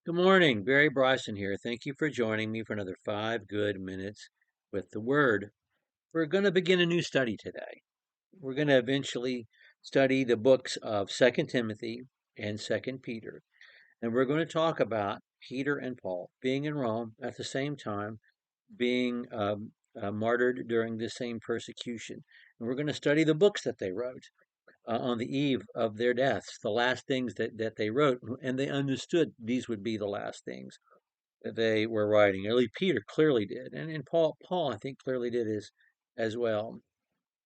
Good morning, Barry Bryson here. Thank you for joining me for another 5 good minutes with the Word. We're going to begin a new study today. We're going to eventually study the books of Second Timothy and Second Peter, and we're going to talk about Peter and Paul being in Rome at the same time, being martyred during the same persecution. And we're going to study the books that they wrote on the eve of their deaths, the last things that they wrote, and they understood these would be the last things that they were writing. At least Peter clearly did, and Paul I think clearly did as well.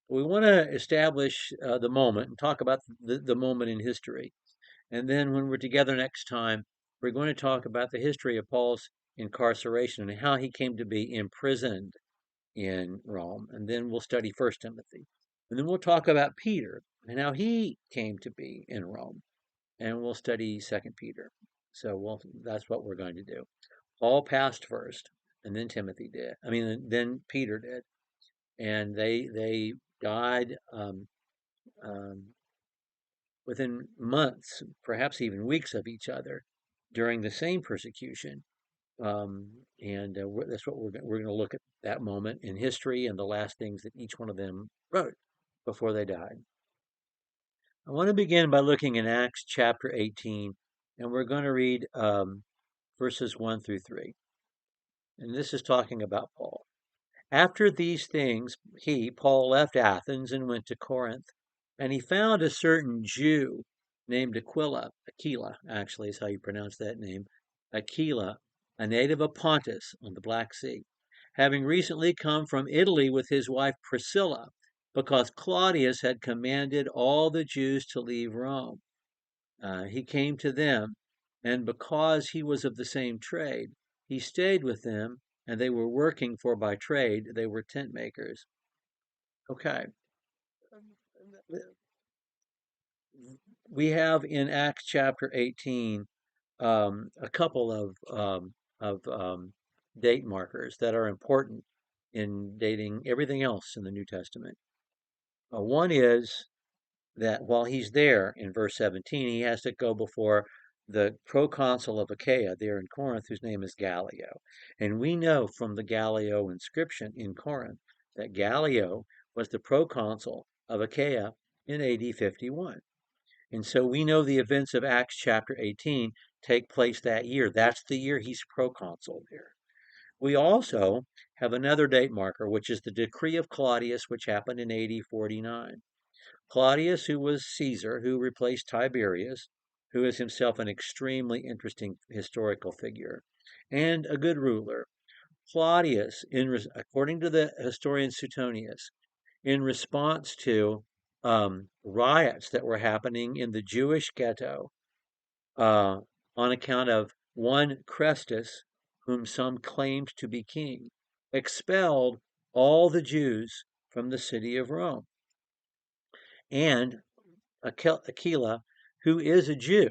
We want to establish the moment and talk about the moment in history, and then when we're together next time, we're going to talk about the history of Paul's incarceration and how he came to be imprisoned in Rome, and then we'll study First Timothy, and then we'll talk about Peter and how he came to be in Rome, and we'll study Second Peter. So that's what we're going to do. Paul passed first, and then Timothy did. I mean, then Peter did, and they died um, within months, perhaps even weeks of each other, during the same persecution. And that's what we're going to look at that moment in history and the last things that each one of them wrote before they died. I want to begin by looking in Acts chapter 18, and we're going to read verses 1 through 3. And this is talking about Paul. After these things, Paul, left Athens and went to Corinth. And he found a certain Jew named Aquila actually is how you pronounce that name, Aquila, a native of Pontus on the Black Sea, having recently come from Italy with his wife Priscilla, because Claudius had commanded all the Jews to leave Rome. He came to them, and because he was of the same trade, he stayed with them, and they were working, for by trade they were tent makers. Okay. We have in Acts chapter 18 a couple of date markers that are important in dating everything else in the New Testament. One is that while he's there in verse 17, he has to go before the proconsul of Achaia there in Corinth, whose name is Gallio. And we know from the Gallio inscription in Corinth that Gallio was the proconsul of Achaia in AD 51. And so we know the events of Acts chapter 18 take place that year. That's the year he's proconsul there. We also have another date marker, which is the decree of Claudius, which happened in AD 49. Claudius, who was Caesar, who replaced Tiberius, who is himself an extremely interesting historical figure and a good ruler. Claudius, according to the historian Suetonius, in response to riots that were happening in the Jewish ghetto on account of one Chrestus, whom some claimed to be king, expelled all the Jews from the city of Rome. And Aquila, who is a Jew,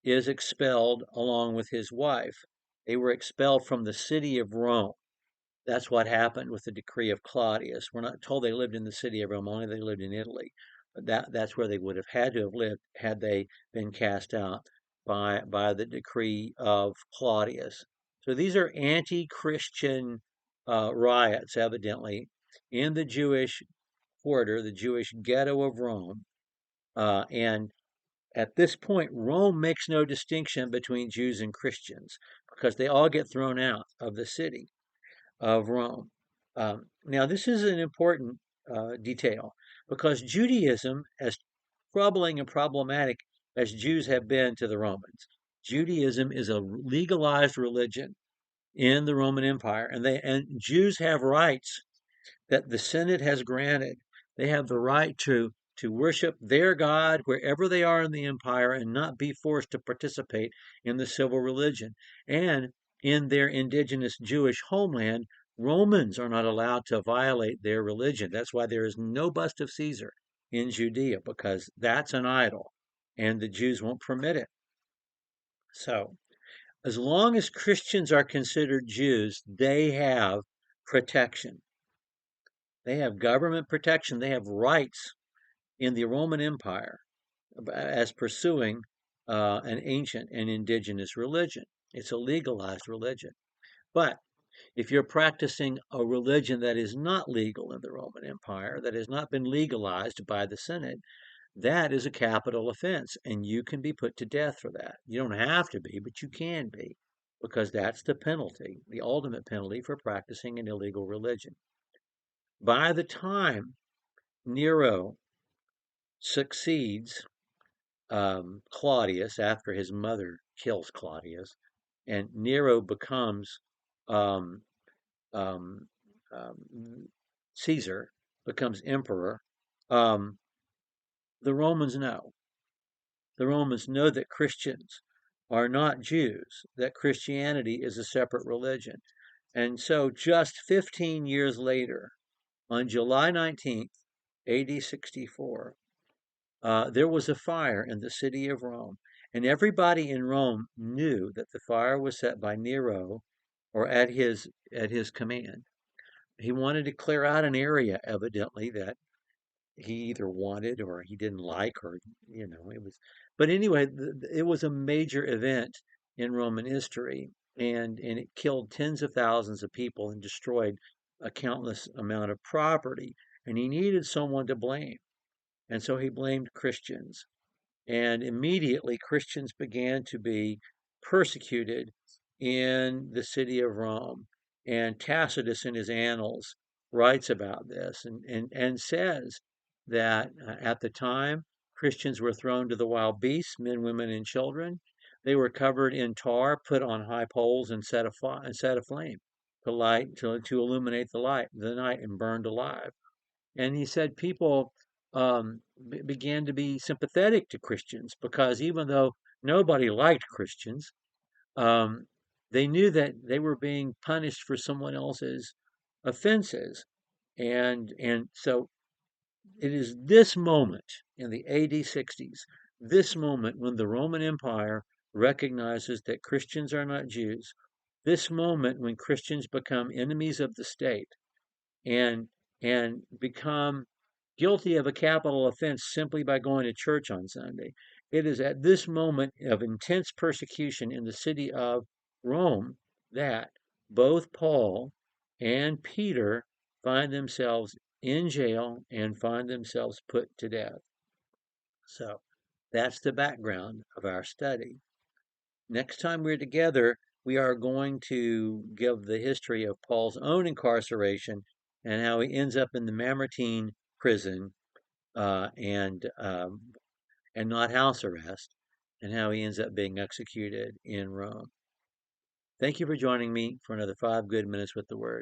is expelled along with his wife. They were expelled from the city of Rome. That's what happened with the decree of Claudius. We're not told they lived in the city of Rome, only they lived in Italy. But that's where they would have had to have lived had they been cast out by the decree of Claudius. So these are anti-Christian riots, evidently, in the Jewish quarter, the Jewish ghetto of Rome. And at this point, Rome makes no distinction between Jews and Christians because they all get thrown out of the city of Rome. Now, this is an important detail because Judaism, as troubling and problematic as Jews have been to the Romans, Judaism is a legalized religion in the Roman Empire, and Jews have rights that the Senate has granted. They have the right to worship their God wherever they are in the empire and not be forced to participate in the civil religion. And in their indigenous Jewish homeland, Romans are not allowed to violate their religion. That's why there is no bust of Caesar in Judea, because that's an idol, and the Jews won't permit it. So, as long as Christians are considered Jews, they have protection. They have government protection. They have rights in the Roman Empire as pursuing an ancient and indigenous religion. It's a legalized religion. But if you're practicing a religion that is not legal in the Roman Empire, that has not been legalized by the Senate, that is a capital offense, and you can be put to death for that. You don't have to be, but you can be, because that's the penalty, the ultimate penalty for practicing an illegal religion. By the time Nero succeeds Claudius after his mother kills Claudius, and Nero becomes um, um, Caesar, becomes emperor. Um, the Romans know. The Romans know that Christians are not Jews, that Christianity is a separate religion. And so just 15 years later, on July 19th, AD 64, there was a fire in the city of Rome, and everybody in Rome knew that the fire was set by Nero or at his command. He wanted to clear out an area, evidently, that he either wanted or he didn't like, or it was. But anyway, it was a major event in Roman history, and it killed tens of thousands of people and destroyed a countless amount of property. And he needed someone to blame, and so he blamed Christians. And immediately Christians began to be persecuted in the city of Rome. And Tacitus, in his annals, writes about this and says that at the time, Christians were thrown to the wild beasts, men, women, and children. They were covered in tar, put on high poles, and set aflame to illuminate the night, and burned alive. And he said people began to be sympathetic to Christians because even though nobody liked Christians, um, they knew that they were being punished for someone else's offenses. And so it is this moment in the AD 60s, this moment when the Roman Empire recognizes that Christians are not Jews, this moment when Christians become enemies of the state and and become guilty of a capital offense simply by going to church on Sunday. It is at this moment of intense persecution in the city of Rome that both Paul and Peter find themselves in jail and find themselves put to death. So that's the background of our study. Next time we're together, we are going to give the history of Paul's own incarceration and how he ends up in the Mamertine prison, uh, and um, and not house arrest, and how he ends up being executed in Rome. Thank you for joining me for another 5 good minutes with the Word.